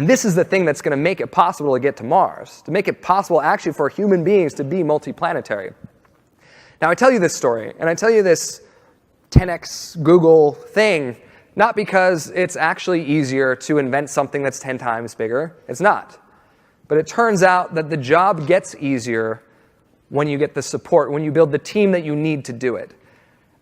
And this is the thing that's going to make it possible to get to Mars, to make it possible actually for human beings to be multiplanetary. Now, I tell you this story, and I tell you this 10x Google thing, not because it's actually easier to invent something that's 10 times bigger. It's not. But it turns out that the job gets easier when you get the support, when you build the team that you need to do it.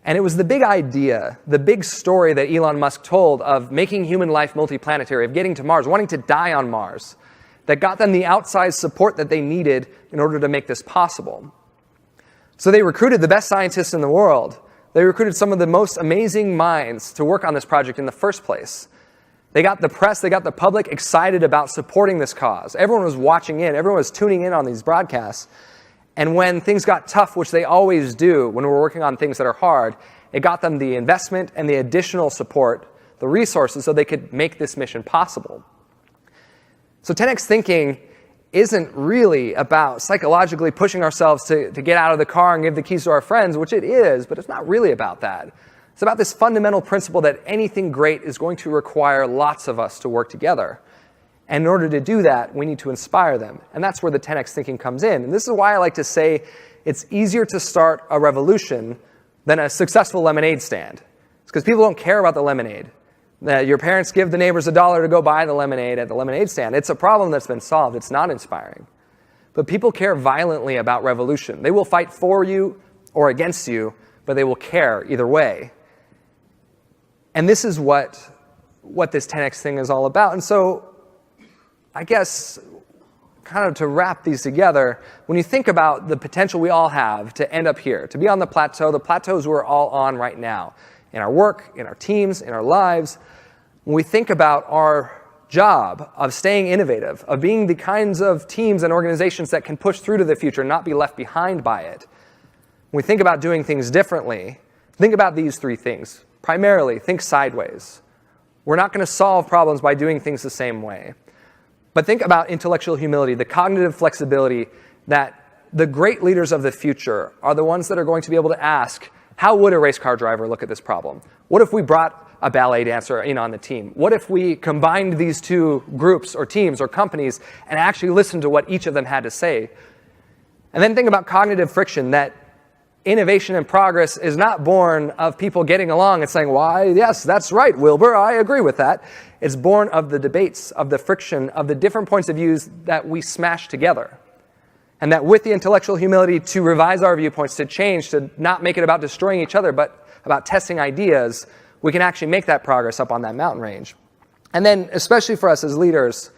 And it was the big idea, the big story that Elon Musk told of making human life multiplanetary, of getting to Mars, wanting to die on Mars, that got them the outsized support that they needed in order to make this possible. So they recruited the best scientists in the world. They recruited some of the most amazing minds to work on this project in the first place. They got the press, they got the public excited about supporting this cause. Everyone was watching in, everyone was tuning in on these broadcasts. And when things got tough, which they always do when we're working on things that are hard, it got them the investment and the additional support, the resources, so they could make this mission possible. So 10x thinking isn't really about psychologically pushing ourselves to get out of the car and give the keys to our friends, which it is, but it's not really about that. It's about this fundamental principle that anything great is going to require lots of us to work together. And in order to do that, we need to inspire them. And that's where the 10x thinking comes in. And this is why I like to say it's easier to start a revolution than a successful lemonade stand. It's because people don't care about the lemonade. Your parents give the neighbors $1 to go buy the lemonade at the lemonade stand. It's a problem that's been solved. It's not inspiring. But people care violently about revolution. They will fight for you or against you, but they will care either way. And this is what this 10x thing is all about. And so I guess, kind of to wrap these together, when you think about the potential we all have to end up here, to be on the plateaus we're all on right now, in our work, in our teams, in our lives, when we think about our job of staying innovative, of being the kinds of teams and organizations that can push through to the future and not be left behind by it, when we think about doing things differently, think about these three things. Primarily, think sideways. We're not going to solve problems by doing things the same way. But think about intellectual humility, the cognitive flexibility that the great leaders of the future are the ones that are going to be able to ask, how would a race car driver look at this problem? What if we brought a ballet dancer in on the team? What if we combined these two groups or teams or companies and actually listened to what each of them had to say? And then think about cognitive friction, that innovation and progress is not born of people getting along and saying, why, yes, that's right, Wilbur, I agree with that. It's born of the debates, of the friction, of the different points of views that we smash together. And that with the intellectual humility to revise our viewpoints, to change, to not make it about destroying each other, but about testing ideas, we can actually make that progress up on that mountain range. And then, especially for us as leaders,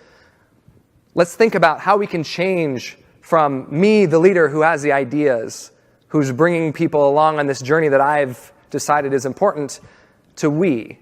let's think about how we can change from me, the leader who has the ideas, who's bringing people along on this journey that I've decided is important, to we,